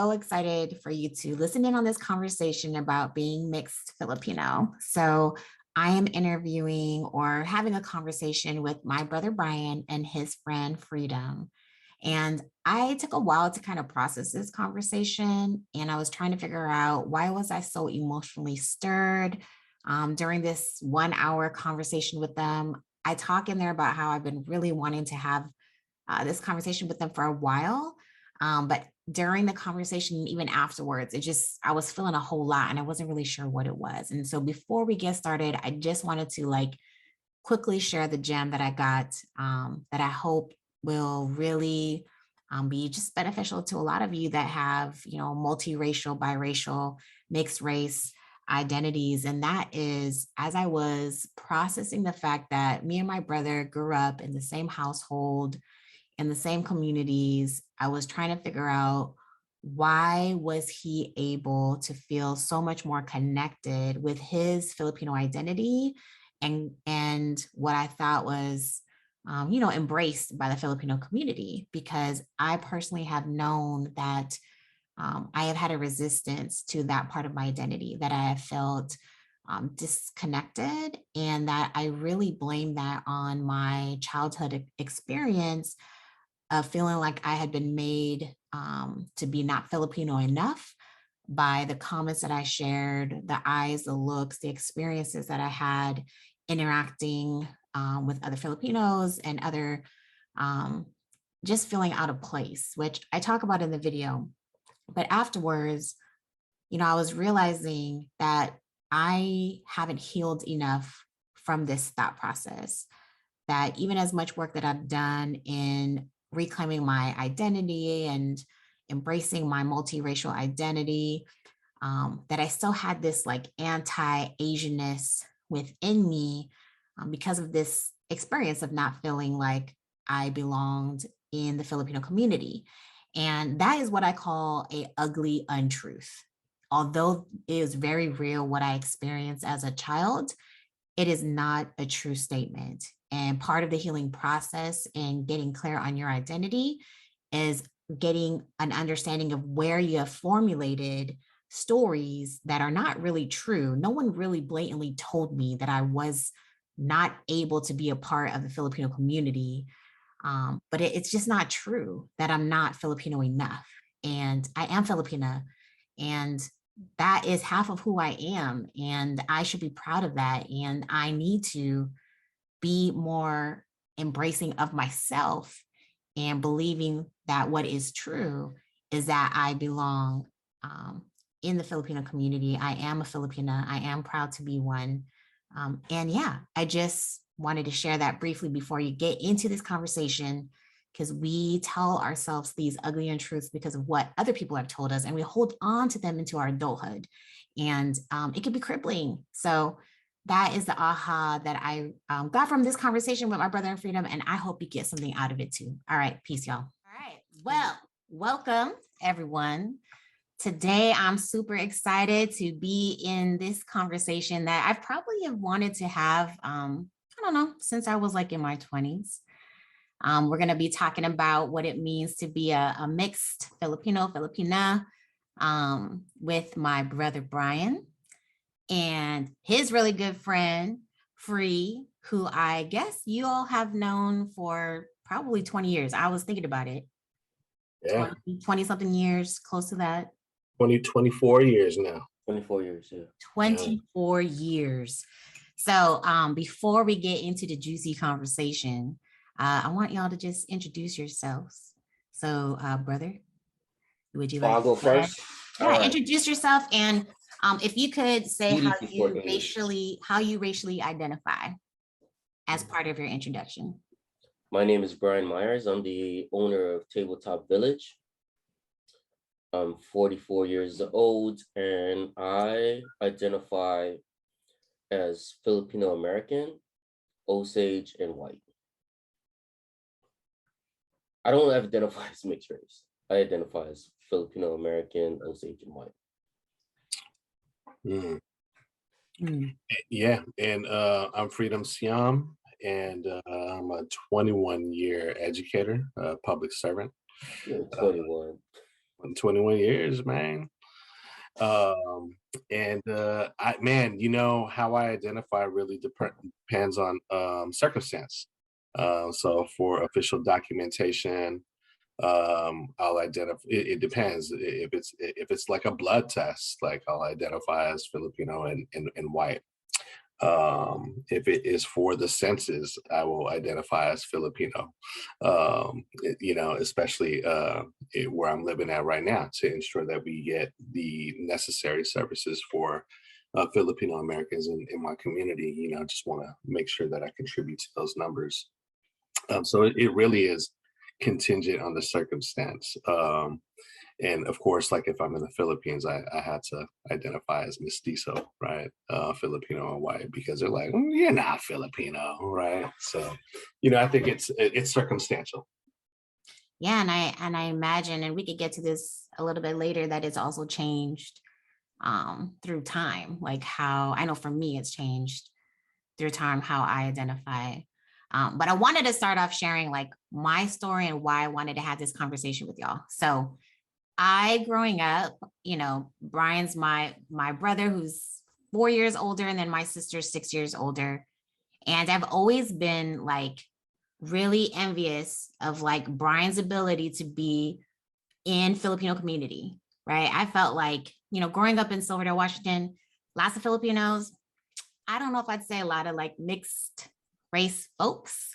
so excited for you to listen in on this conversation about being mixed Filipino. So I am interviewing or having a conversation with my brother Brian and his friend Freedom. And I took a while to kind of process this conversation, and I was trying to figure out why was I so emotionally stirred during this 1 hour conversation with them. I talk in there about how I've been really wanting to have this conversation with them for a while. But during the conversation, even afterwards, I was feeling a whole lot and I wasn't really sure what it was. And so before we get started, I just wanted to quickly share the gem that I got that I hope will really be just beneficial to a lot of you that have, multiracial, biracial, mixed race identities. And that is, as I was processing the fact that me and my brother grew up in the same household, in the same communities, I was trying to figure out why was he able to feel so much more connected with his Filipino identity and what I thought was embraced by the Filipino community, because I personally have known that I have had a resistance to that part of my identity, that I have felt disconnected, and that I really blame that on my childhood experience of feeling like I had been made to be not Filipino enough by the comments that I shared, the eyes, the looks, the experiences that I had interacting with other Filipinos and other just feeling out of place, which I talk about in the video. But afterwards, I was realizing that I haven't healed enough from this thought process, that even as much work that I've done in reclaiming my identity and embracing my multiracial identity, that I still had this anti-Asianness within me because of this experience of not feeling like I belonged in the Filipino community. And that is what I call a ugly untruth. Although it is very real what I experienced as a child, it is not a true statement. And part of the healing process and getting clear on your identity is getting an understanding of where you have formulated stories that are not really true. No one really blatantly told me that I was not able to be a part of the Filipino community. But it's just not true that I'm not Filipino enough. And I am Filipina. And that is half of who I am. And I should be proud of that. And I need to be more embracing of myself and believing that what is true is that I belong in the Filipino community. I am a Filipina. I am proud to be one. And yeah, I just wanted to share that briefly before you get into this conversation, because we tell ourselves these ugly untruths because of what other people have told us, and we hold on to them into our adulthood, and it can be crippling. So that is the aha that I got from this conversation with my brother in Freedom, and I hope you get something out of it too. All right, peace, y'all. All right, well, welcome everyone. Today, I'm super excited to be in this conversation that I probably have wanted to have, I don't know, since I was in my 20s. We're going to be talking about what it means to be a mixed Filipino, Filipina, with my brother Brian and his really good friend, Free, who I guess you all have known for probably 20 years. I was thinking about it. Yeah. 20 something years, close to that. 24 years now. 24 years, yeah. 24 years. So before we get into the juicy conversation, I want y'all to just introduce yourselves. So brother, would you like I'll go first? Yeah, right. Introduce yourself, and if you could say how you racially identify as part of your introduction. My name is Brian Myers. I'm the owner of Tabletop Village. I'm 44 years old, and I identify as Filipino American, Osage, and white. I don't identify as mixed race. I identify as Filipino American, Osage, and white. Yeah, and I'm Freedom Siyam, and I'm a 21-year educator, public servant. Yeah, 21. 21 years, man. And man, how I identify really depends on circumstance. So for official documentation, I'll identify. It depends. If it's like a blood test, like I'll identify as Filipino and white. If it is for the census, I will identify as Filipino. Especially where I'm living at right now, to ensure that we get the necessary services for Filipino Americans in my community. Just want to make sure that I contribute to those numbers. So it really is contingent on the circumstance. And of course, like if I'm in the Philippines, I had to identify as mestizo, right? Filipino and white, because they're like, you're not Filipino, right? So, I think it's circumstantial. Yeah, and I imagine, and we could get to this a little bit later, that it's also changed through time. Like how I know for me, it's changed through time how I identify. But I wanted to start off sharing like my story and why I wanted to have this conversation with y'all. So growing up, Brian's my brother who's 4 years older, and then my sister's 6 years older. And I've always been like really envious of like Brian's ability to be in Filipino community, right? I felt like, growing up in Silverdale, Washington, lots of Filipinos. I don't know if I'd say a lot of like mixed race folks.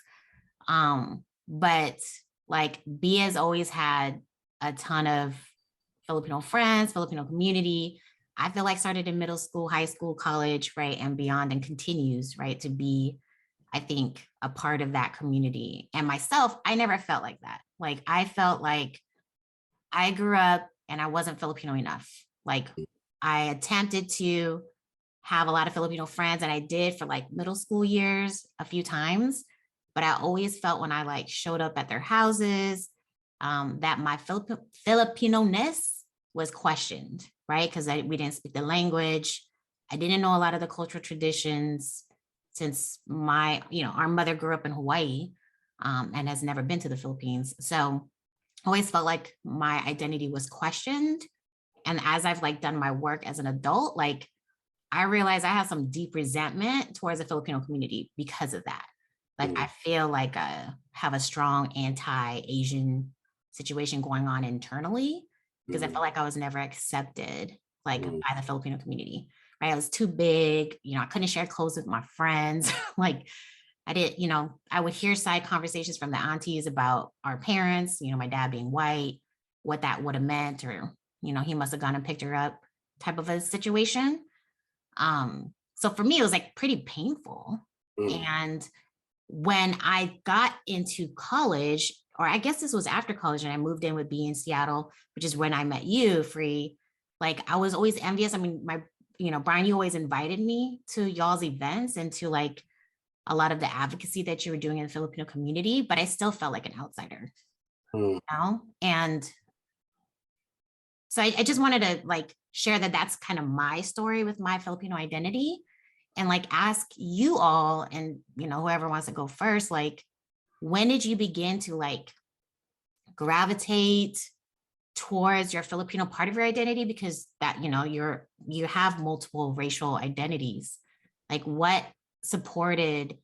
But like B has always had a ton of Filipino friends, Filipino community. I feel like started in middle school, high school, college, right, and beyond, and continues, right, to be, I think, a part of that community. And myself, I never felt like that. Like I felt like I grew up and I wasn't Filipino enough. Like I attempted to have a lot of Filipino friends, and I did for like middle school years a few times, but I always felt when I like showed up at their houses that my Filipino-ness was questioned, right? Because we didn't speak the language. I didn't know a lot of the cultural traditions, since our mother grew up in Hawaii and has never been to the Philippines. So I always felt like my identity was questioned. And as I've like done my work as an adult, like I realized I have some deep resentment towards the Filipino community because of that. Like I feel like I have a strong anti-Asian situation going on internally, because I felt like I was never accepted like by the Filipino community, right? I was too big, I couldn't share clothes with my friends. Like I did, I would hear side conversations from the aunties about our parents, my dad being white, what that would have meant, or, he must have gone and picked her up type of a situation. So for me, it was like pretty painful. And when I got into college, or I guess this was after college, and I moved in with B in Seattle, which is when I met you, Free. Like I was always envious. I mean, Brian, you always invited me to y'all's events and to like a lot of the advocacy that you were doing in the Filipino community, but I still felt like an outsider, And so I just wanted to like share that that's kind of my story with my Filipino identity, and like ask you all, and whoever wants to go first, like when did you begin to like gravitate towards your Filipino part of your identity? Because that you have multiple racial identities. Like what supported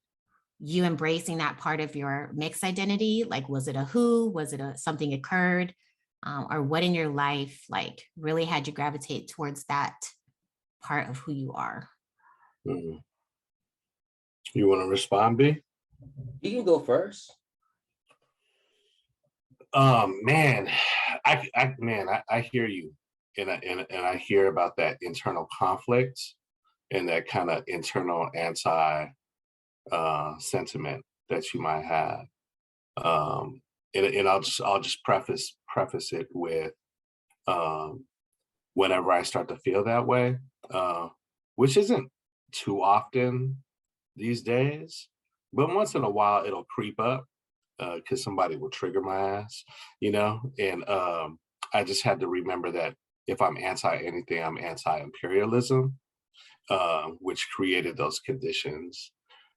you embracing that part of your mixed identity? Like was it was it something occurred, or what in your life like really had you gravitate towards that part of who you are? You want to respond, B? You can go first. Man, I hear you, and I hear about that internal conflict and that kind of internal anti sentiment that you might have. And I'll just preface it with whenever I start to feel that way, which isn't too often these days, but once in a while it'll creep up because somebody will trigger my ass, and I just had to remember that if I'm anti anything, I'm anti-imperialism, which created those conditions,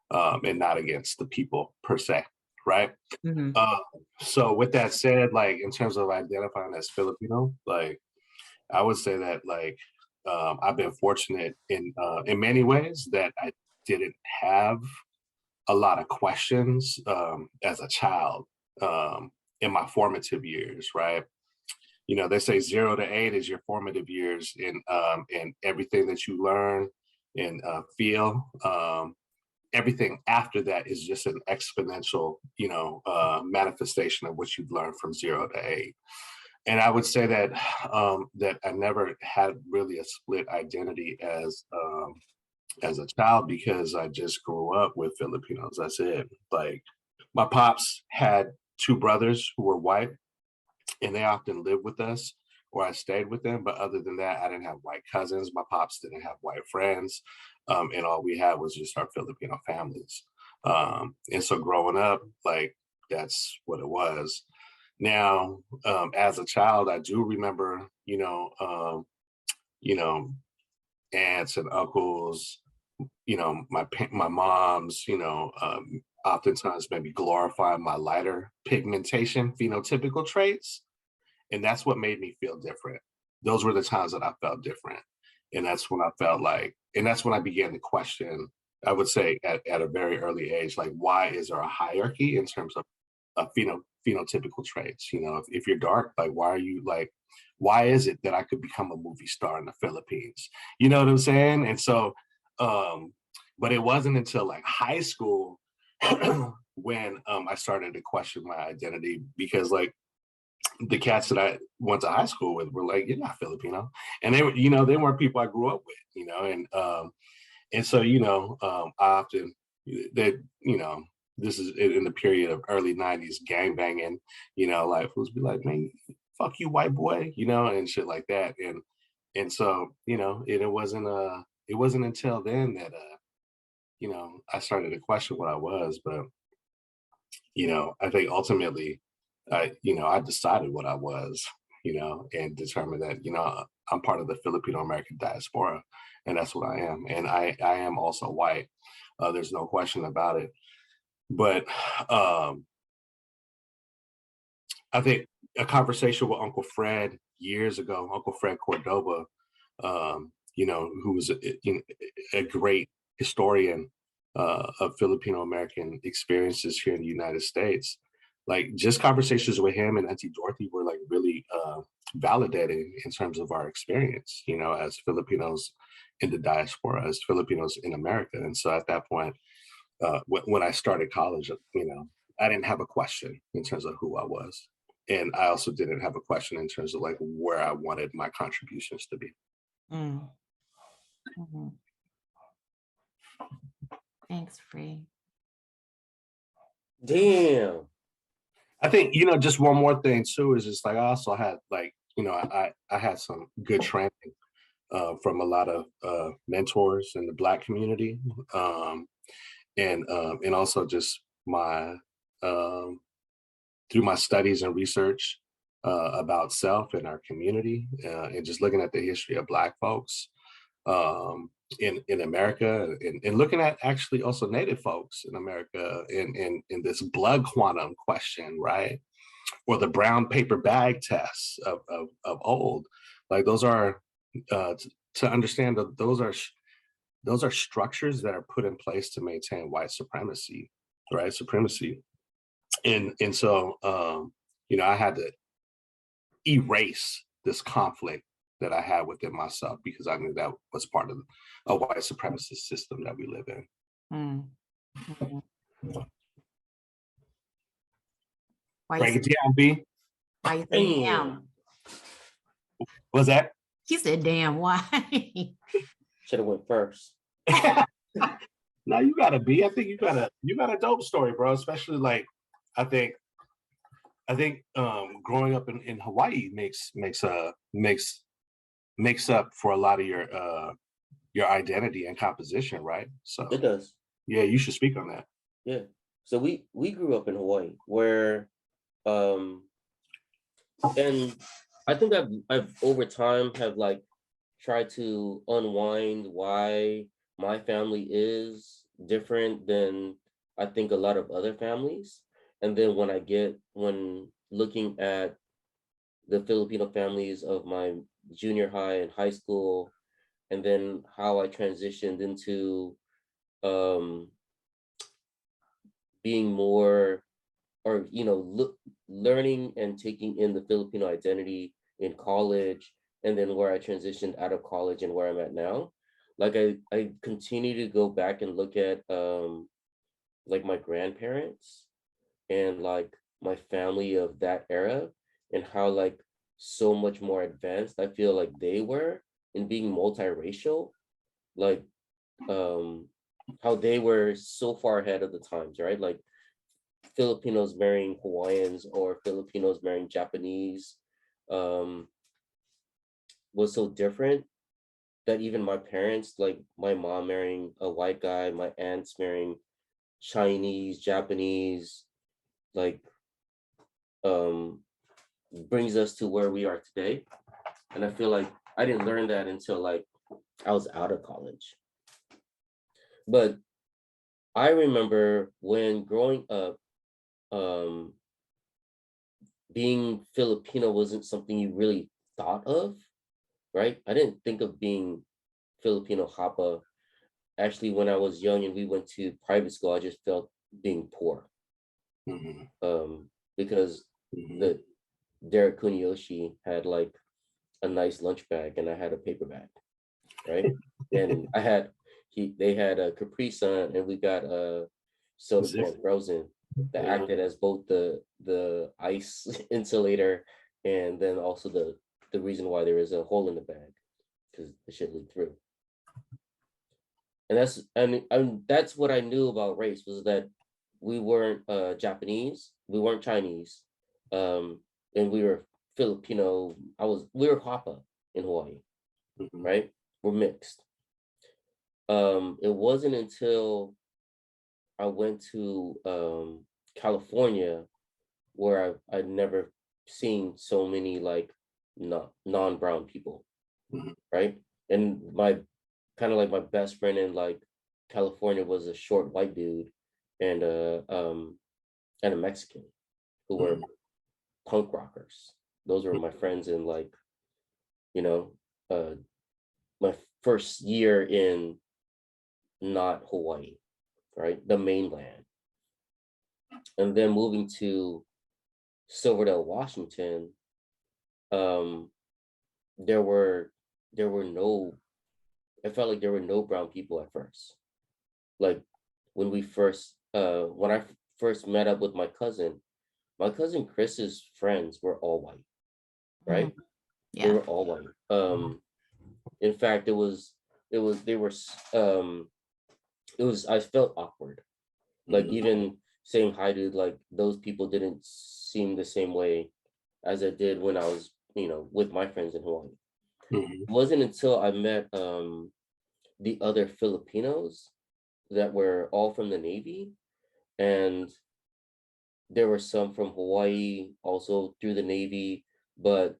and not against the people per se, right? Mhm. So with that said, like in terms of identifying as Filipino, like I would say that like I've been fortunate in many ways that I didn't have a lot of questions as a child in my formative years, right? You know, they say 0 to 8 is your formative years, and everything that you learn and feel. Everything after that is just an exponential, manifestation of what you've learned from 0 to 8. And I would say that that I never had really a split identity as a child because I just grew up with Filipinos. That's it. Like my pops had two brothers who were white, and they often lived with us or I stayed with them. But other than that, I didn't have white cousins. My pops didn't have white friends. And all we had was just our Filipino families. And so growing up, like that's what it was. Now, as a child, I do remember, you know, aunts and uncles, my mom's, oftentimes maybe glorify my lighter pigmentation, phenotypical traits. And that's what made me feel different. Those were the times that I felt different. And that's when I felt like, and that's when I began to question, I would say at a very early age, like, why is there a hierarchy in terms of phenotypical traits? If you're dark, like, why are you like, why is it that I could become a movie star in the Philippines? You know what I'm saying? And so, but it wasn't until like high school when I started to question my identity because like the cats that I went to high school with were like, "You're not Filipino," and they were, they weren't people I grew up with, and so I often that this is in the period of early '90s gang banging, like fools be like, "Man, fuck you, white boy," and shit like that, and so it wasn't until then that I started to question what I was, but I think ultimately I decided what I was, and determined that, I'm part of the Filipino American diaspora, and that's what I am. And I am also white. There's no question about it. But I think a conversation with Uncle Fred years ago, Uncle Fred Cordoba, who was a great historian of Filipino American experiences here in the United States. Like just conversations with him and Auntie Dorothy were like really validating in terms of our experience, as Filipinos in the diaspora, as Filipinos in America. And so at that point, when I started college, I didn't have a question in terms of who I was. And I also didn't have a question in terms of like where I wanted my contributions to be. Mm. Mhm. Thanks, Free. Damn. I think, just one more thing too, is just like I also had like, I had some good training from a lot of mentors in the Black community. And also just my through my studies and research about self and our community, and just looking at the history of Black folks in America, and looking at actually also Native folks in America in this blood quantum question, right? Or the brown paper bag tests of old. Like those are to understand that those are structures that are put in place to maintain white supremacy, right? Supremacy. And so I had to erase this conflict that I had within myself because I knew that was part of a white supremacist system that we live in. Mm. Mhm. Why Break you it down, B. why you say Damn. damn? What's that? He said damn, why? Should have went first. No, you gotta be. I think you got a dope story, bro. Especially like I think growing up in Hawaii makes up for a lot of your identity and composition, right? So It does. yeah, you should speak on that. Yeah. So we grew up in Hawaii where and I think I've over time have like tried to unwind why my family is different than I think a lot of other families. And then when looking at the Filipino families of my junior high and high school, and then how I transitioned into being more, or learning and taking in the Filipino identity in college, and then where I transitioned out of college and where I'm at now. Like I continue to go back and look at like my grandparents and like my family of that era, and how like so much more advanced I feel like they were in being multiracial, like how they were so far ahead of the times, right? Like Filipinos marrying Hawaiians or Filipinos marrying Japanese um, was so different that even my parents, like my mom marrying a white guy, my aunts marrying Chinese, Japanese, like um, brings us to where we are today. And I feel like I didn't learn that until like I was out of college. But I remember when growing up, um, being Filipino wasn't something you really thought of, right? I didn't think of being Filipino Hapa. Actually, when I was young and we went to private school, I just felt being poor. Because the Derek Kuniyoshi had like a nice lunch bag and I had a paper bag, right? And they had a Capri Sun and we got a soda can frozen that acted as both the ice insulator and then also the reason why there is a hole in the bag because the shit leaked through. And that's what I knew about race, was that we weren't Japanese, we weren't Chinese, and we were Filipino. We were Hapa in Hawaii, right? We're mixed. It wasn't until I went to California where I'd never seen so many like non-brown people, right? And my kind of like my best friend in like California was a short white dude and a Mexican who were punk rockers. Those were my friends in like, my first year in not Hawaii, right? The mainland. And then moving to Silverdale, Washington, there were no, I felt like there were no brown people at first. Like when I first met up with my cousin Chris's friends were all white, right? Yeah. They were all white. In fact, I felt awkward. Like even saying hi to like those people didn't seem the same way as it did when I was, with my friends in Hawaii. It wasn't until I met the other Filipinos that were all from the Navy, and there were some from Hawaii also through the Navy, but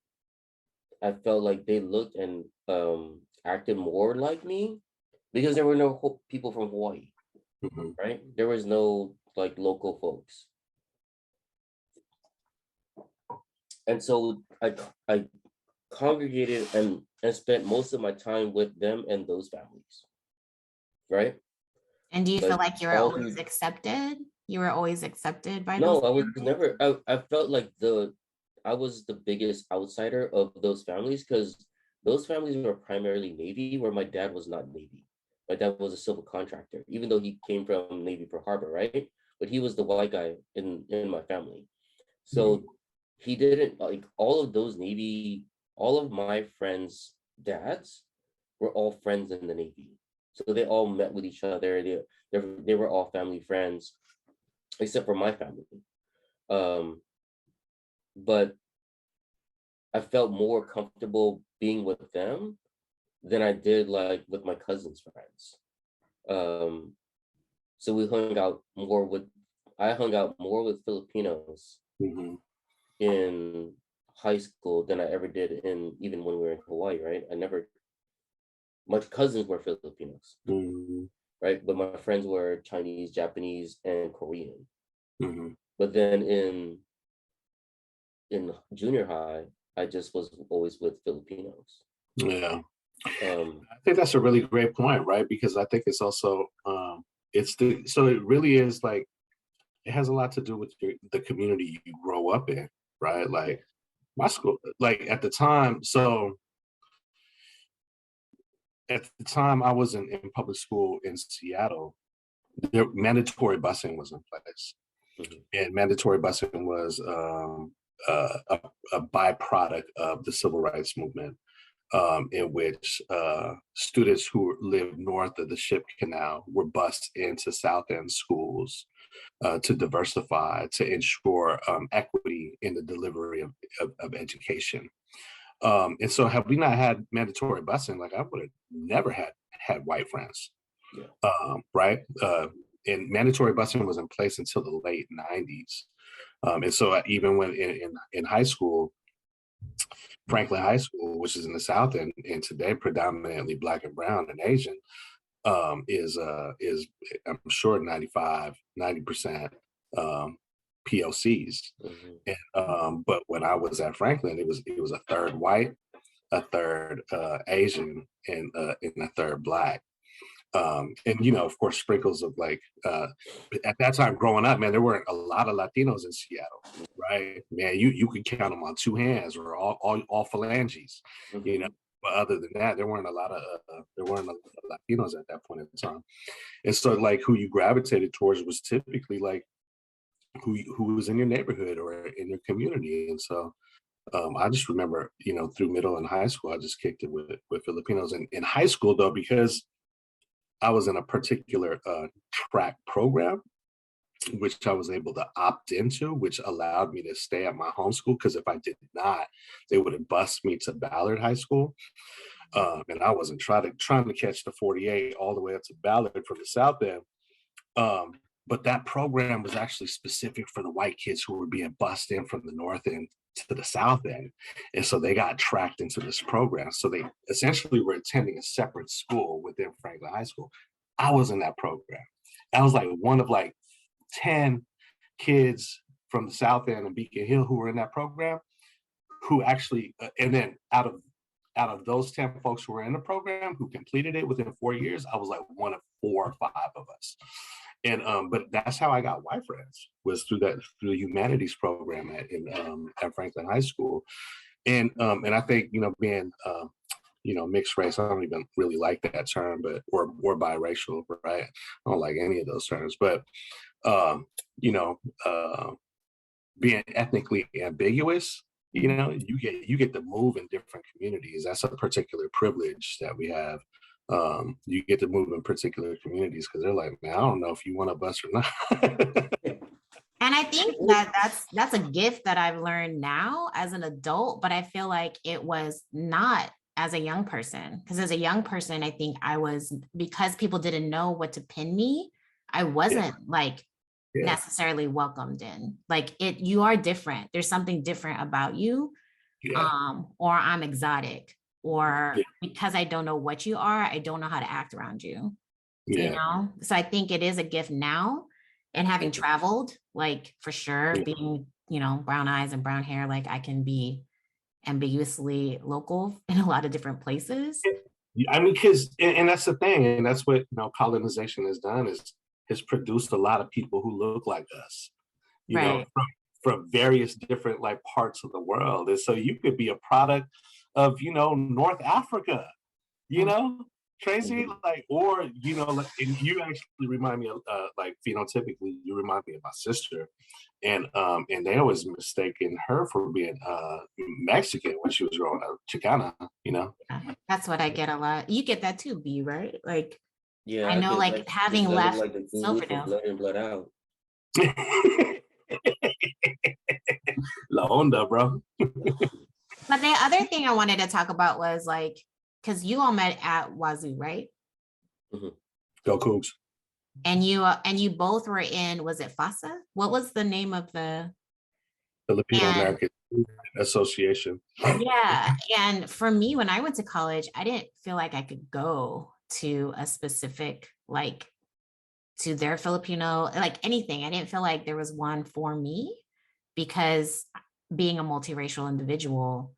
I felt like they looked and acted more like me because there were no people from Hawaii, right? There was no like local folks. And so I congregated and spent most of my time with them and those families, right? And do you feel like you were all always through- accepted? You were always accepted by No, those I was families? never. I felt like I was the biggest outsider of those families because those families were primarily Navy, where my dad was not Navy. My dad was a civil contractor, even though he came from Navy Pearl Harbor, right? But he was the white guy in my family. So he didn't like all of my friends' dads were all friends in the Navy. So they all met with each other. They were all family friends, except for my family. But I felt more comfortable being with them than I did like with my cousin's friends. So I hung out more with Filipinos in high school than I ever did even when we were in Hawaii, right? My cousins were Filipinos, right? But my friends were Chinese, Japanese, and Korean. But then in junior high, I just was always with Filipinos. Yeah. Um, I think that's a really great point, right? Because I think it's also so it really is like it has a lot to do with the community you grow up in, right? Like my school, like at the time, so at the time I was in public school in Seattle, mandatory busing was in place. mhm, And mandatory busing was a byproduct of the civil rights movement, in which students who lived north of the Ship Canal were bused into South End schools to diversify, to ensure equity in the delivery of education. And so, had we not had mandatory busing, like I would have never had white friends, yeah. right? And mandatory busing was in place until the late '90s. And so, even when in high school, Franklin High School, which is in the South End, and today predominantly Black and Brown and Asian, is I'm sure 90% POCs. Mhm, And, but when I was at Franklin, it was a third white, a third Asian, and a third Black. And of course, sprinkles of like at that time growing up, man, there weren't a lot of Latinos in Seattle, right? Man, you could count them on two hands or all phalanges, you know. mhm, But other than that, there weren't a lot of Latinos at that point in time. And so, like, who you gravitated towards was typically like who was in your neighborhood or in your community. And so, I just remember, through middle and high school, I just kicked it with Filipinos. And in high school, though, because I was in a particular track program, which I was able to opt into, which allowed me to stay at my home school. Because if I did not, they would have bused me to Ballard High School, and I wasn't trying to catch the 48 all the way up to Ballard from the South End. Um, but that program was actually specific for the white kids who were being bused in from the North End to the South End, and so they got tracked into this program. So they essentially were attending a separate school within Franklin High School. I was in that program. I was like one of like 10 kids from the South End and Beacon Hill who were in that program, who actually, and then out of those 10 folks who were in the program who completed it within 4 years, I was like one of 4 or 5 of us. And but that's how I got white friends, was through the humanities program at Franklin High School. And I think, being mixed race, I don't even really like that term, but or biracial, right? I don't like any of those terms. But um, you know, being ethnically ambiguous, you get to move in different communities. That's a particular privilege that we have. You get to move in particular communities because they're like, man, I don't know if you want a bus or not. And I think that that's a gift that I've learned now as an adult, but I feel like it was not as a young person. Because as a young person, I think because people didn't know what to pin me, I Yeah, wasn't like yeah, necessarily welcomed in. Like you are different. There's something different about you. yeah, Or I'm exotic, or yeah, because I don't know what you are, I don't know how to act around you. yeah, So I think it is a gift now, and having traveled, like for sure, yeah. being brown eyes and brown hair, like I can be ambiguously local in a lot of different places. Yeah, I mean, because and that's the thing, and that's what colonization has done, is has produced a lot of people who look like us, Right. from various different like parts of the world. And so you could be a product of North Africa, you Mm. know, Tracy, mhm. like, or like, and you actually remind me of like phenotypically, you remind me of my sister, and they always mistaken her for being Mexican when she was growing up, Chicana, Yeah, that's what I get a lot. You get that too, B, right? Like Yeah, I I know, get like like having because I look left like the Guru from Silverdale. Blood In, Blood Out. La onda, bro. But the other thing I wanted to talk about was like, because you all met at Wazoo, right? Mhm. Go Cougs. And you both were in, was it FASA? What was the name of the Filipino and American Association. yeah, and for me, when I went to college, I didn't feel like I could go to a specific like to their Filipino, like anything. I didn't feel like there was one for me because being a multiracial individual,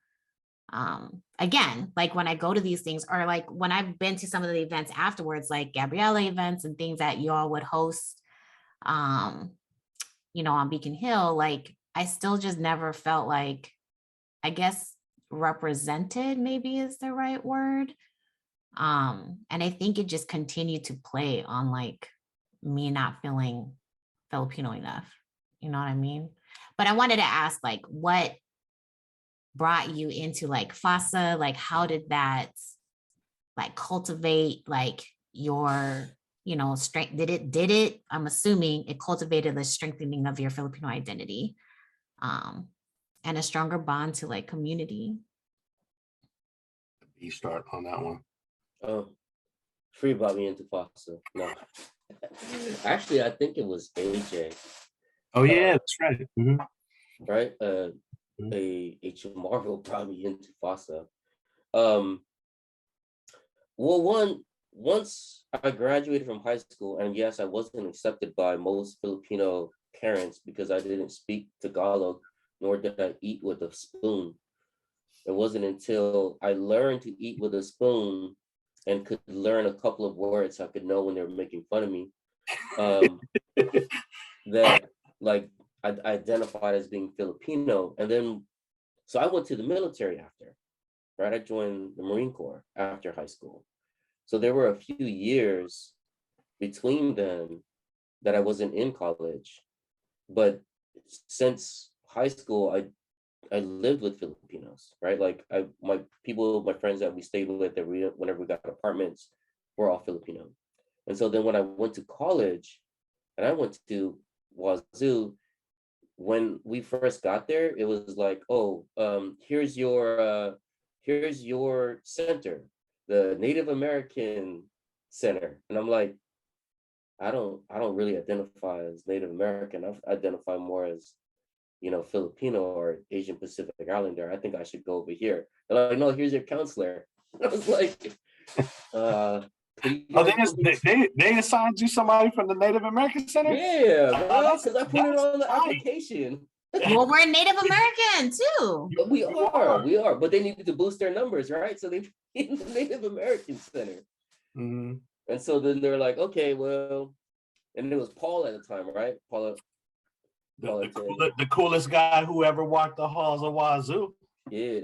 again, like when I go to these things, or like when I've been to some of the events afterwards, like Gabriella events and things that you all would host, you know, on Beacon Hill, like I still just never felt like, I guess, represented maybe is the right word. And I think it just continued to play on like me not feeling Filipino enough. You know what I mean? But I wanted to ask, like, what brought you into like FASA? Like, how did that like cultivate like your, you know, strength? Did it, I'm assuming it cultivated the strengthening of your Filipino identity, and a stronger bond to like community. You start on that one. Free brought me into FAFSA. No, actually, I think it was AJ. Oh yeah, that's right. Mm-hmm. Right. H Marvel brought me into FAFSA. Well, once I graduated from high school, and yes, I wasn't accepted by most Filipino parents because I didn't speak Tagalog, nor did I eat with a spoon. It wasn't until I learned to eat with a spoon and could learn a couple of words I could know when they were making fun of me, that like I identified as being Filipino. And then, so I went to the military after, right? I joined the Marine Corps after high school. So there were a few years between them that I wasn't in college. But since high school, I lived with Filipinos, right? Like my friends that we stayed with, that whenever we got apartments, were all Filipino. And so then when I went to college, and I went to Wazoo, when we first got there, it was like, oh, here's your center, the Native American Center, and I'm like, I don't really identify as Native American. I identify more as, you know, Filipino or Asian Pacific Islander. I think I should go over here. They're like, no, here's your counselor. I was like, they assigned you somebody from the Native American Center? Yeah, because I put it on the application. Well, we're Native American too. We are, but they needed to boost their numbers, right? So they put in the Native American Center. Mm-hmm. And so then they're like, okay, well, and it was Paul at the time, right? The coolest guy who ever walked the halls of Wazoo. Yeah.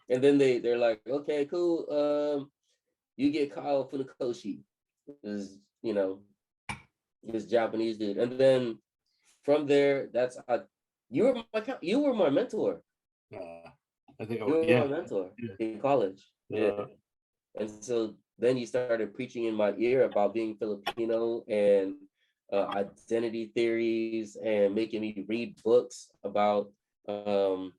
And then they're like, okay, cool. You get Kyle Funakoshi, is, you know, this Japanese dude. And then from there, you were my mentor. I think you were my mentor in college. Yeah. And so then you started preaching in my ear about being Filipino and identity theories, and making me read books about the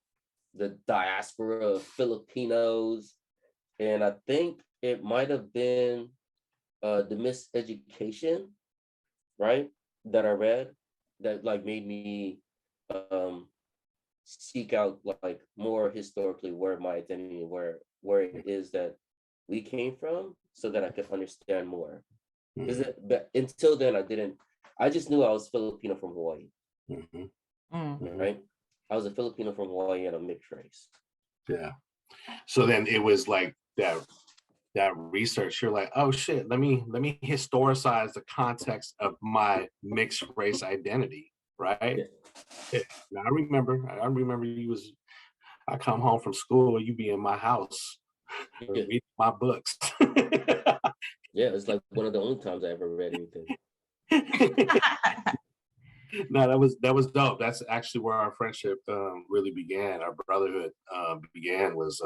diaspora of Filipinos. And I think it might have been the Miseducation, right, that I read, that like made me seek out like more historically where my identity, where it is that we came from, so that I could understand more. But until then, I just knew I was Filipino from Hawaii. Right? I was a Filipino from Hawaii and a mixed race. Yeah. So then it was like that research, you're like, oh shit, let me historicize the context of my mixed race identity, right? Yeah. Now I remember I come home from school, you be in my house reading my books. Yeah, it's like one of the only times I ever read anything. No, that was dope. That's actually where our friendship really began. Our brotherhood began, was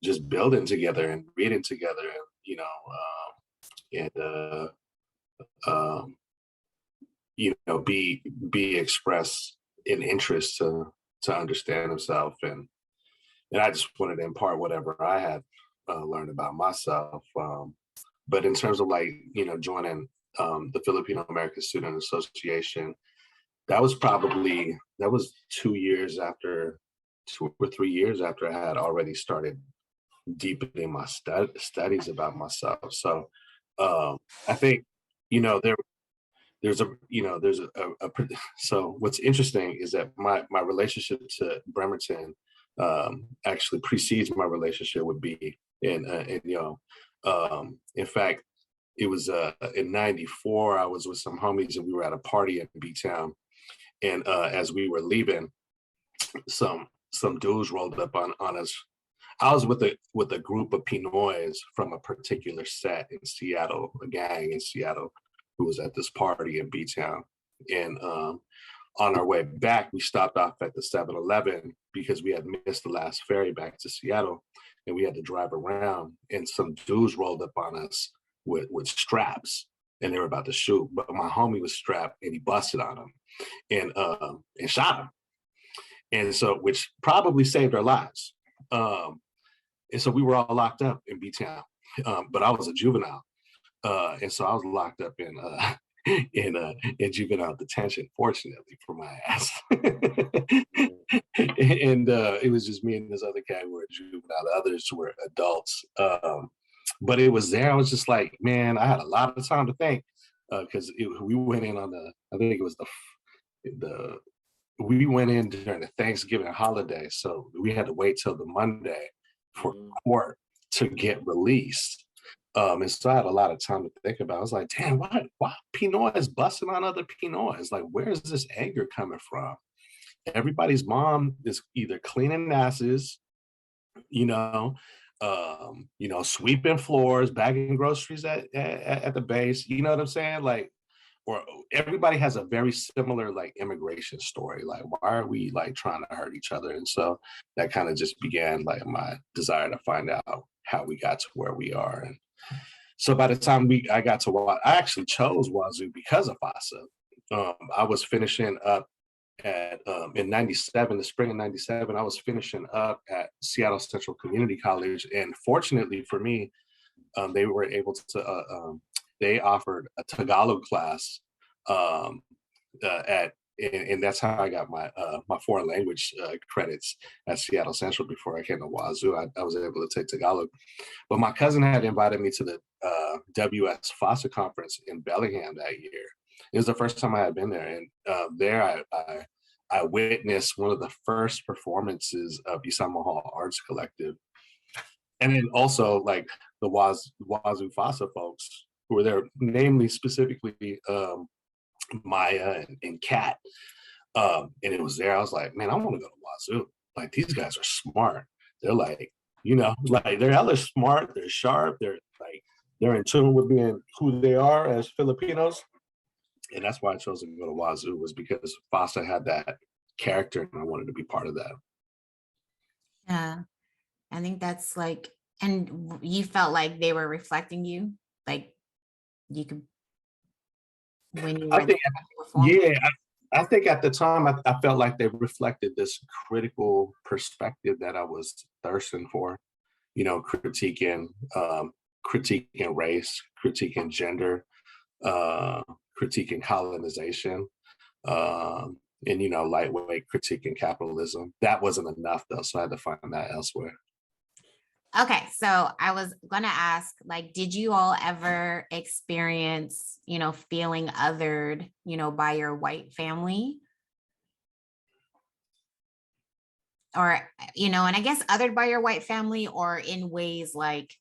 just building together and reading together, and you know, be express in interest to understand himself, and I just wanted to impart whatever I had learned about myself. But in terms of like, you know, joining the Filipino American Student Association, that was 2 years after, 2 or 3 years after I had already started deepening my studies about myself. So I think, you know, there's so what's interesting is that my relationship to Bremerton actually precedes my relationship with B. And in fact, it was in '94. I was with some homies and we were at a party in B Town, and as we were leaving, some dudes rolled up on us. I was with a group of Pinoys from a particular set in Seattle, a gang in Seattle, who was at this party in B Town. And on our way back, we stopped off at the 7-Eleven because we had missed the last ferry back to Seattle, and we had to drive around. And some dudes rolled up on us with straps, and they were about to shoot. But my homie was strapped, and he busted on him and shot him. And so, which probably saved our lives. And so we were all locked up in B Town, but I was a juvenile, and so I was locked up in juvenile detention. Fortunately for my ass, and it was just me and this other guy who were juvenile. The others were adults, but it was there. I was just like, man, I had a lot of time to think because we went in on I think it was we went in during the Thanksgiving holiday, so we had to wait till the Monday for court to get released. And so I had a lot of time to think about it. I was like, damn, why Pinoys busting on other Pinoys? Like, where is this anger coming from? Everybody's mom is either cleaning asses, sweeping floors, bagging groceries at the base. You know what I'm saying? Like, or everybody has a very similar like immigration story. Like, why are we like trying to hurt each other? And so that kind of just began like my desire to find out how we got to where we are. And so by the time I got to I actually chose Wazoo because of FASA. I was finishing up at in '97, the spring of '97. I was finishing up at Seattle Central Community College, and fortunately for me, they were able to. They offered a Tagalog class and that's how I got my my foreign language credits at Seattle Central before I came to Wazoo. I was able to take Tagalog, but my cousin had invited me to the WS FASA conference in Bellingham that year. It was the first time I had been there, and there I witnessed one of the first performances of Isama Hall Arts Collective, and then also like the Wazoo FASA folks who were there, namely specifically Maya and Kat. And it was there. I was like, man, I want to go to Wazoo. Like, these guys are smart. They're like, like they're hella smart. They're sharp. They're in tune with being who they are as Filipinos. And that's why I chose to go to Wazoo, was because FASA had that character and I wanted to be part of that. Yeah, I think that's like, and you felt like they were reflecting you, like you could, when you were I think at the time I felt like they reflected this critical perspective that I was thirsting for, critiquing race, critiquing gender, critiquing colonization, and lightweight critiquing capitalism. That wasn't enough though, so I had to find that elsewhere. Okay, so I was gonna ask, like, did you all ever experience, feeling othered, by your white family? Or, and I guess othered by your white family, or in ways like,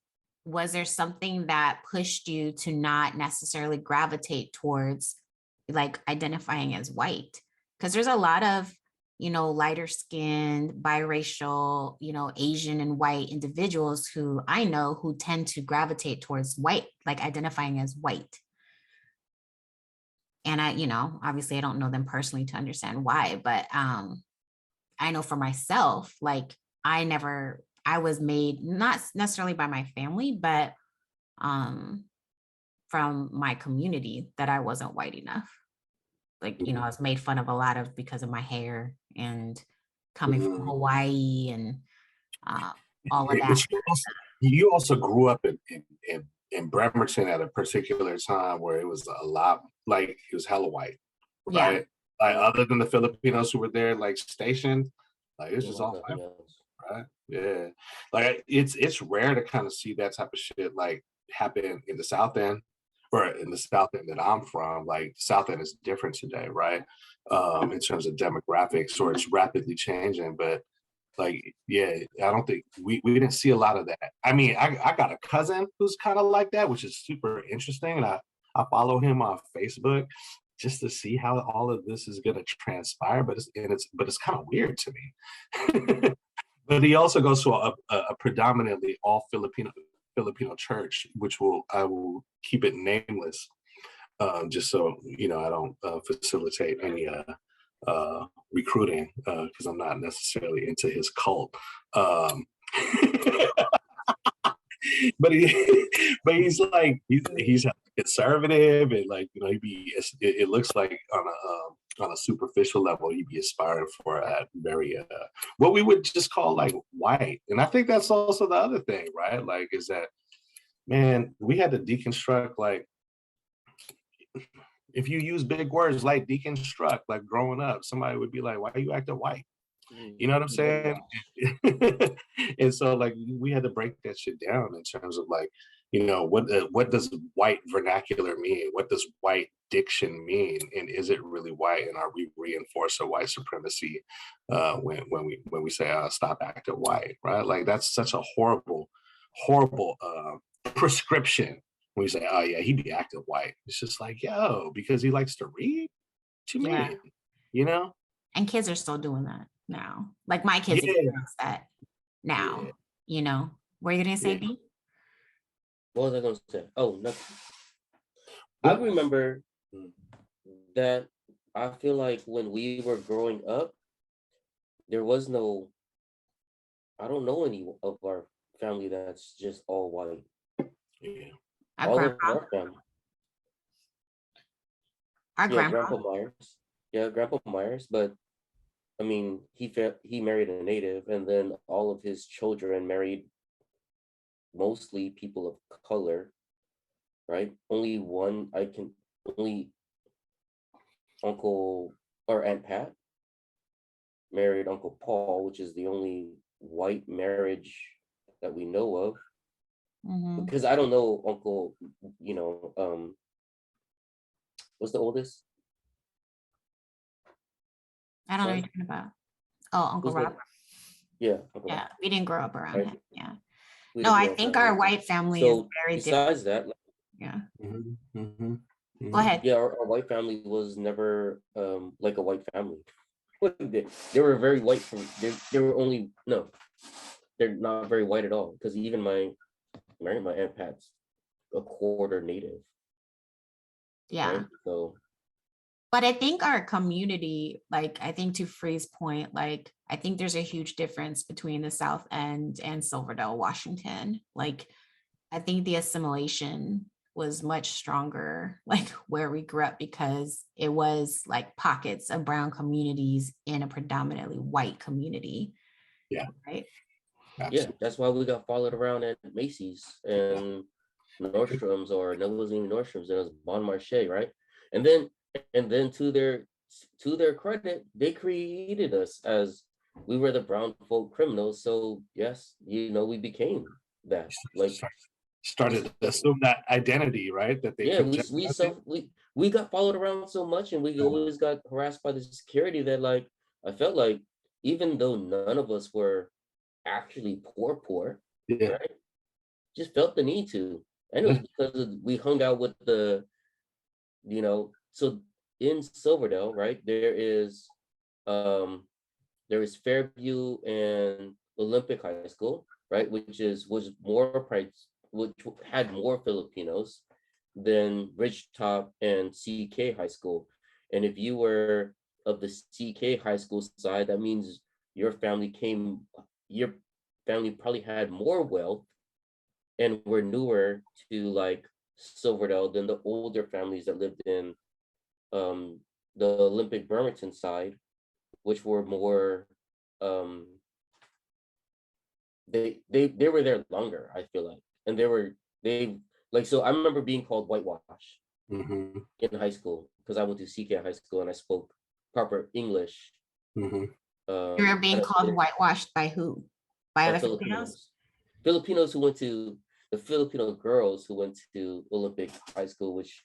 was there something that pushed you to not necessarily gravitate towards like identifying as white? Because there's a lot of lighter skinned, biracial, Asian and white individuals who I know who tend to gravitate towards white, like identifying as white. And I, obviously I don't know them personally to understand why, but I know for myself, like I was made, not necessarily by my family, but from my community, that I wasn't white enough. Like, I was made fun of a lot of because of my hair and coming from Hawaii and all of that. You also grew up in Bremerton at a particular time where it was a lot, like it was hella white, right? Yeah. Like other than the Filipinos who were there, like stationed, like it's just all white, right? Yeah, like it's rare to kind of see that type of shit like happen in the South End or in the South End that I'm from, like South End is different today, right? In terms of demographics, or it's rapidly changing. But like, yeah, I don't think we didn't see a lot of that. I mean, I got a cousin who's kind of like that, which is super interesting. And I follow him on Facebook just to see how all of this is gonna transpire. But it's kind of weird to me. But he also goes to a predominantly all Filipino church, which I will keep it nameless, just so I don't facilitate any recruiting, because I'm not necessarily into his cult. But he's like he's conservative, and like it looks like on a superficial level he'd be aspiring for a very what we would just call like white. And I think that's also the other thing, right? Like, is that, man, we had to deconstruct, like, if you use big words like deconstruct, like growing up, somebody would be like, why are you acting white? You know what I'm saying? And so like we had to break that shit down in terms of like, what does white vernacular mean? What does white diction mean? And is it really white? And are we reinforcing white supremacy when we say stop acting white, right? Like that's such a horrible prescription when you say, oh yeah, he be acting white. It's just like, yo, because he likes to read. What you mean? You know? And kids are still doing that now. Like my kids experience that now. What are you gonna say, D? What was I gonna say? Oh, nothing. I remember that I feel like when we were growing up, there was no, I don't know any of our family that's just all white. Yeah. All of our family. Grandpa Myers. Yeah, Grandpa Myers. But I mean, he married a native, and then all of his children married mostly people of color, right? Only Uncle or Aunt Pat married Uncle Paul, which is the only white marriage that we know of. Mm-hmm. Because I don't know Uncle, what's the oldest? I don't know what you're talking about. Oh, Uncle Robert. Uncle Robert. We didn't grow up around him. Yeah. No, I think our white family is very besides different. That, yeah. Mm-hmm, mm-hmm, mm-hmm. Go ahead. Yeah, our white family was never like a white family. They were very white they were only they're not very white at all, because even my Aunt Pat's a quarter native. Yeah. Right? So, but I think our community, like, I think to Free's point, like, I think there's a huge difference between the South End and Silverdale, Washington. Like, I think the assimilation was much stronger, like where we grew up, because it was like pockets of brown communities in a predominantly white community. Yeah. Right. Absolutely. Yeah, that's why we got followed around at Macy's and Nordstrom's, or no, it wasn't even Nordstrom's, it was Bon Marché, right? And then to their credit, they created us as we were the brown folk criminals. So yes, we became that. Like, started to assume that identity, right? That they we got followed around so much, and we always got harassed by the security, that like I felt like even though none of us were actually poor, right? Just felt the need to. And it was because we hung out with the, so in Silverdale, right, there is Fairview and Olympic High School, right, which had more Filipinos than Ridgetop and CK High School. And if you were of the CK High School side, that means your family probably had more wealth and were newer to like Silverdale than the older families that lived in the Olympic Bremerton side, which were more they were there longer, I feel like. And so I remember being called whitewash in high school, because I went to CK High School and I spoke proper English. You were being called whitewashed by who? By other Filipinos? Filipinos who went to, the Filipino girls who went to Olympic high school, which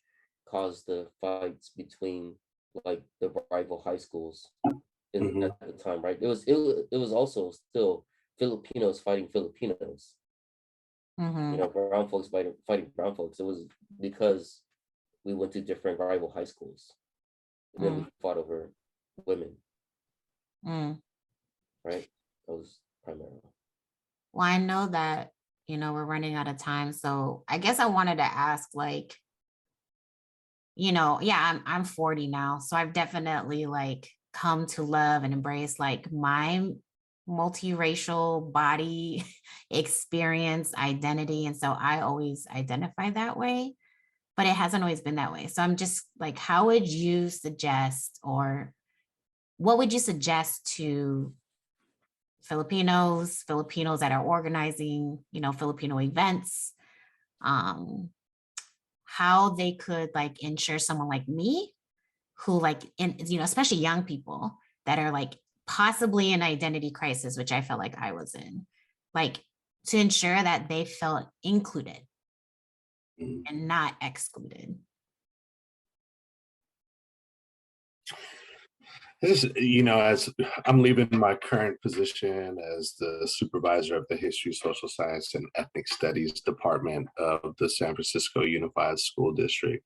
caused the fights between like the rival high schools Mhm. at the time, right? It was also still Filipinos fighting Filipinos, Mhm. brown folks fighting brown folks. It was because we went to different rival high schools, and then we Mm. fought over women, Mm. right? That was primarily. Well, I know that, we're running out of time. So I guess I wanted to ask, like, yeah, I'm 40 now. So I've definitely like come to love and embrace like my multiracial body experience, identity. And so I always identify that way, but it hasn't always been that way. So I'm just like, how would you suggest, or what would you suggest to Filipinos that are organizing, Filipino events, um, how they could like ensure someone like me who like especially young people that are like possibly in identity crisis, which I felt like I was in, like to ensure that they felt included Mhm. and not excluded. This, as I'm leaving my current position as the supervisor of the History, Social Science, and Ethnic Studies Department of the San Francisco Unified School District.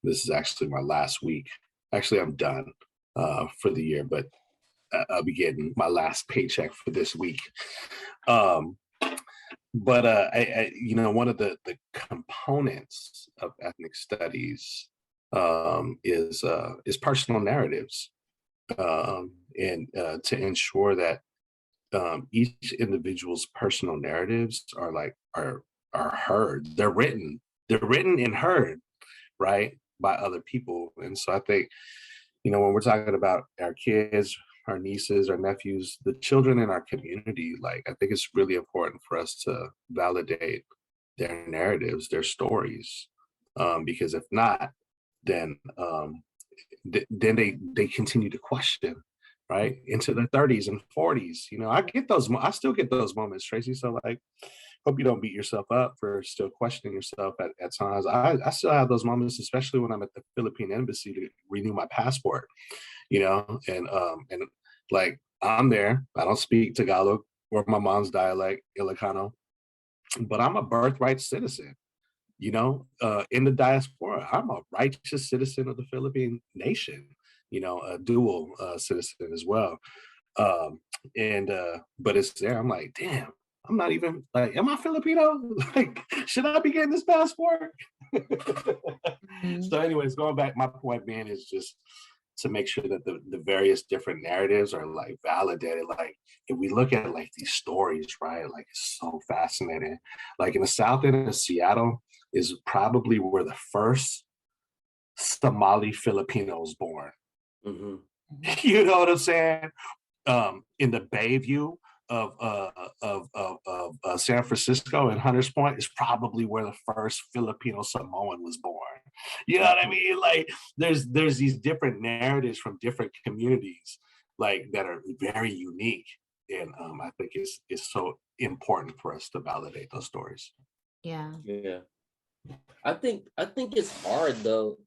This is actually my last week. Actually, I'm done for the year, but I'll be getting my last paycheck for this week. Um, but one of the components of ethnic studies is personal narratives, and to ensure that each individual's personal narratives are heard. They're written and heard, right, by other people. And so I think, when we're talking about our kids, our nieces, our nephews, the children in our community, like I think it's really important for us to validate their narratives, their stories, because if not, then then they continue to question, right, into their 30s and 40s. I get those. I still get those moments, Tracy. So like, hope you don't beat yourself up for still questioning yourself at times. I still have those moments, especially when I'm at the Philippine embassy to renew my passport. And like I'm there. I don't speak Tagalog or my mom's dialect, Ilocano, but I'm a birthright citizen. In the diaspora, I'm a righteous citizen of the Philippine nation. A dual citizen as well. Um, and but it's there. I'm like, damn. I'm not even like, am I Filipino? Like, should I be getting this passport? Mhm. So, anyways, going back, my point being is just to make sure that the various different narratives are like validated. Like, if we look at like these stories, right? Like, it's so fascinating. Like in the south end of Seattle is probably where the first Somali Filipino was born. Mm-hmm. You know what I'm saying? In the Bayview of San Francisco and Hunters Point is probably where the first Filipino Samoan was born. You know what I mean? Like there's these different narratives from different communities, like that are very unique, and I think it's so important for us to validate those stories. Yeah. Yeah. I think it's hard though,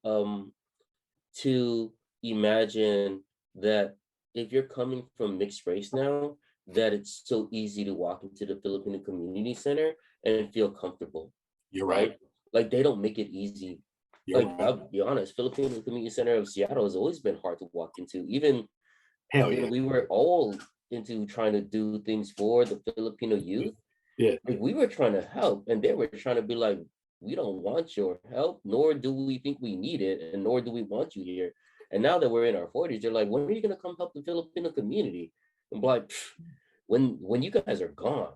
to imagine that if you're coming from mixed race now, that it's so easy to walk into the Filipino Community Center and feel comfortable, You're right. right? Like they don't make it easy. You're Like right. I'll be honest, Filipino Community Center of Seattle has always been hard to walk into. Even Hell when yeah. we were all into trying to do things for the Filipino youth, Yeah. like we were trying to help, and they were trying to be like, we don't want your help, nor do we think we need it, and nor do we want you here. And now that we're in our 40s, they're like, when are you gonna come help the Filipino community? I'm like, when you guys are gone,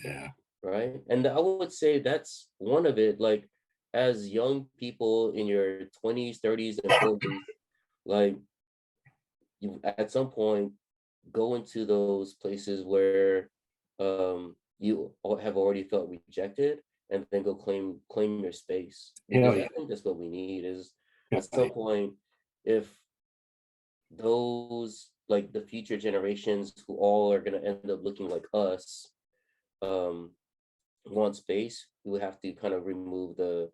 Yeah. right? And I would say that's one of it. Like, as young people in your 20s, 30s, and 40s, like you at some point go into those places where you have already felt rejected, and then go claim your space, Hell because I yeah. think that's what we need is Hell at some yeah. point, if those like the future generations who all are going to end up looking like us, um want space, we would have to kind of remove the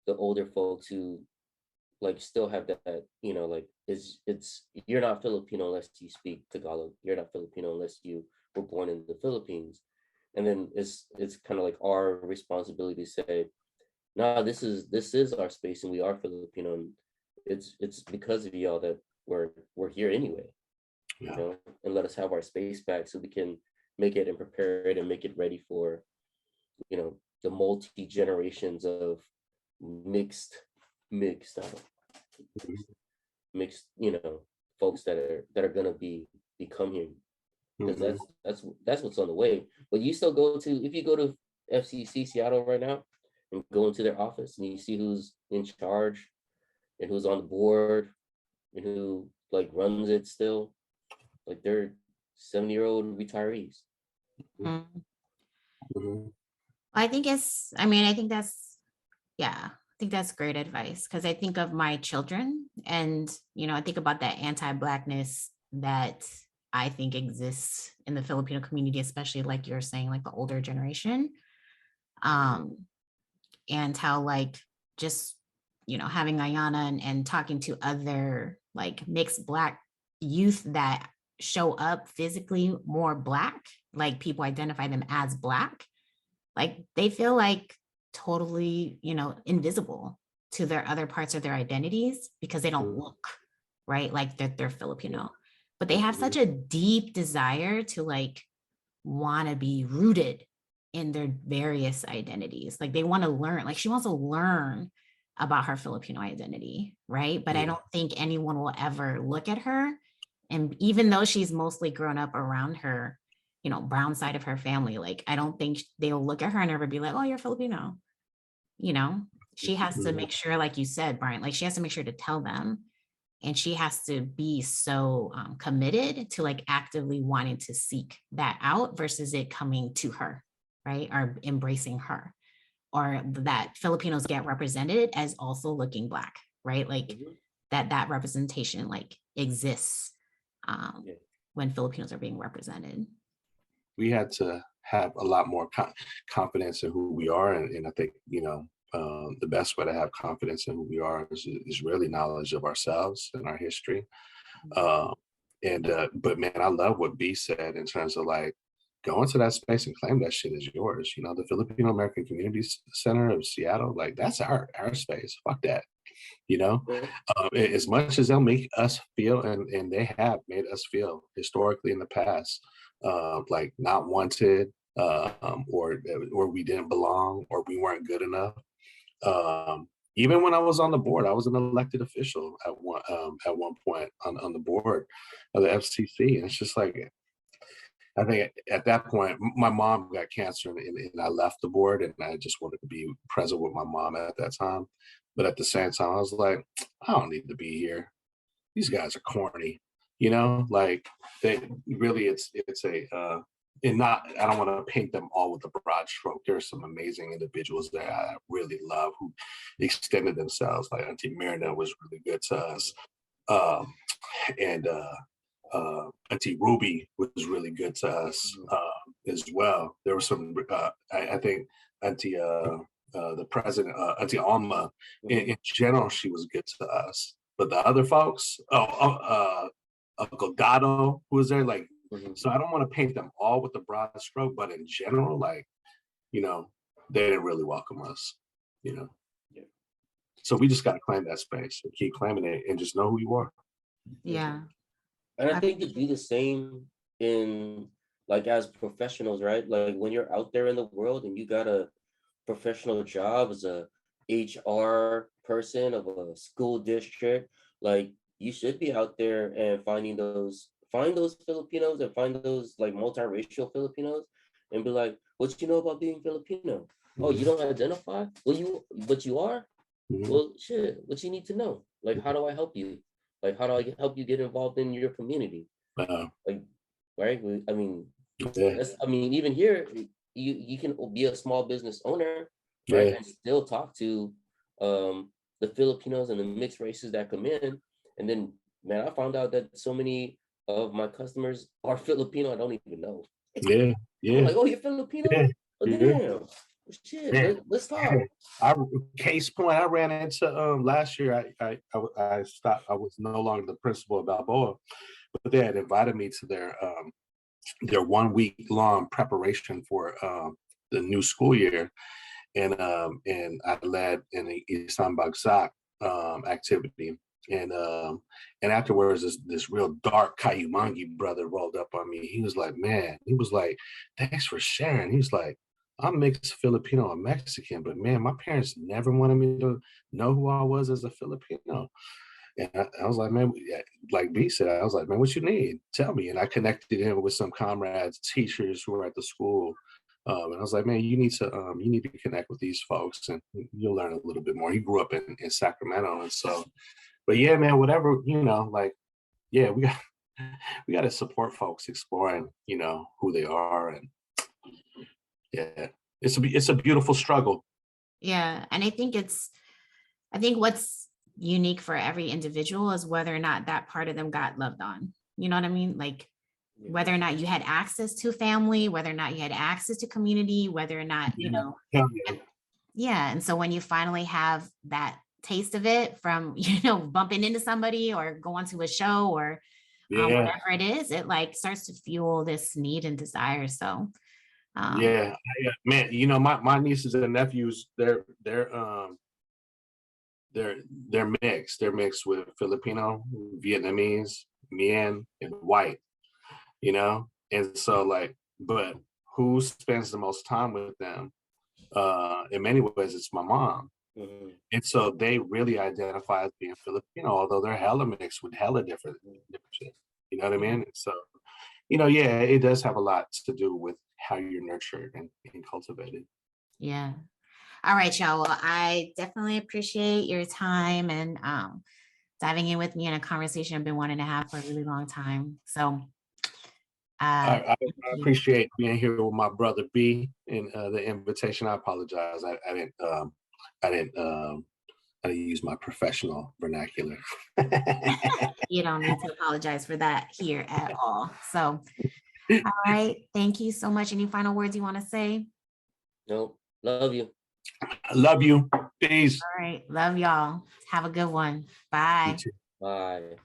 older folks who like still have that, you know, like it's you're not Filipino unless you speak Tagalog. You're not Filipino unless you were born in the Philippines. And then it's kind of like our responsibility to say, nah, this is our space and we are Filipino. And it's because of y'all that we're here anyway, you know, and let us have our space back so we can make it and prepare it and make it ready for, you know, the multi generations of mixed mixed mixed, you know, folks that are gonna become here, because that's what's on the way. But you still go to, if you go to FCC Seattle right now and go into their office and you see who's in charge and who's on the board and who like runs it still, like they're 70-year-old retirees. Mhm. Mhm. I think it's, I mean, I think that's, yeah, I think that's great advice, because I think of my children and, you know, I think about that anti-Blackness that I think exists in the Filipino community, especially like you're saying, like the older generation. Um, and how like just, you know, having Ayana and talking to other like mixed Black youth that show up physically more Black, like people identify them as Black, like they feel like totally, you know, invisible to their other parts of their identities because they don't look right like they're Filipino, but they have such a deep desire to like want to be rooted in their various identities. Like they want to learn, like she wants to learn about her Filipino identity, right? But I don't think anyone will ever look at her. And even though she's mostly grown up around her, you know, brown side of her family, like I don't think they'll look at her and ever be like, oh, you're Filipino. You know, she has to make sure, like you said, Brian, like she has to make sure to tell them. And she has to be so committed to like actively wanting to seek that out versus it coming to her, right? Or embracing her, or that Filipinos get represented as also looking Black, right? Like that representation like exists when Filipinos are being represented. We had to have a lot more confidence in who we are, and I think, you know, the best way to have confidence in who we are is really knowledge of ourselves and our history. But man, I love what B said in terms of like go into that space and claim that shit is yours. You know, the Filipino American Community Center of Seattle, like that's our space. Fuck that. You know, as much as they'll make us feel, and they have made us feel historically in the past, like not wanted, or we didn't belong, or we weren't good enough. Even when I was on the board, I was an elected official at one point on the board of the FCC, and it's just like I think at that point my mom got cancer, and I left the board, and I just wanted to be present with my mom at that time. But at the same time, I was like, I don't need to be here. These guys are corny, you know. Like they really, it's a and not. I don't want to paint them all with a broad stroke. There's some amazing individuals that I really love who extended themselves. Like Auntie Mirna was really good to us, um, and Auntie Ruby was really good to us as well. There was some. I think Auntie. The president, Auntie Alma, in general, she was good to us. But the other folks, Uncle Dado, who was there, like, so I don't want to paint them all with the broad stroke, but in general, like, you know, they didn't really welcome us, you know. Yeah. So we just got to claim that space and keep claiming it and just know who you are. Yeah. And I think to do the same in like as professionals, right? Like when you're out there in the world and you got a professional job as a HR person of a school district, like you should be out there and find those Filipinos and find those like multiracial Filipinos and be like, what you know about being Filipino? Oh, you don't identify? Well, but you are? Well, shit, what you need to know? Like, how do I help you? Like, how do I help you get involved in your community? Like, right? I mean, even here, you can be a small business owner, right, and still talk to the Filipinos and the mixed races that come in. And then, man, I found out that so many of my customers are Filipino. I don't even know. Yeah. I'm like, oh, you're Filipino? Oh, Yeah. damn. Shit, Man. let's talk. Case point, I ran into last year. I stopped. I was no longer the principal of Balboa, but they had invited me to their 1 week long preparation for the new school year, and I led an Islam Bagsak activity. And afterwards, this real dark Kayumangi brother rolled up on me. He was like, "Man," he was like, "Thanks for sharing." He was like, "I'm mixed Filipino and Mexican, but man, my parents never wanted me to know who I was as a Filipino." And I was like, "Man," like B said, I was like, "Man, what you need? Tell me." And I connected him with some comrades, teachers who were at the school. And I was like, "Man, you need to connect with these folks, and you'll learn a little bit more." He grew up in Sacramento, and so, but yeah, man, whatever, like, yeah, we got to support folks exploring, who they are, and yeah, it's a beautiful struggle. Yeah. And I think what's unique for every individual is whether or not that part of them got loved on. You know what I mean? Like whether or not you had access to family, whether or not you had access to community, whether or not, Hell yeah. yeah. And so when you finally have that taste of it from, bumping into somebody or going to a show or Yeah, whatever it is, it like starts to fuel this need and desire. So, yeah, man. My nieces and nephews, they're mixed. They're mixed with Filipino, Vietnamese, Mien, and white. And so like, but who spends the most time with them? In many ways, it's my mom. Mhm. And so they really identify as being Filipino, although they're hella mixed with hella different shit. You know what I mean? So, yeah, it does have a lot to do with how you're nurtured and cultivated. yeah. All right, y'all. Well, I definitely appreciate your time and diving in with me in a conversation I've been wanting to have for a really long time. So, I thank you. appreciate being here with my brother B and the invitation. I apologize. I didn't use my professional vernacular. You don't need to apologize for that here at all. So, all right. Thank you so much. Any final words you want to say? Nope. Love you. I love you. Peace. All right. Love y'all. Have a good one. You Bye. too. Bye.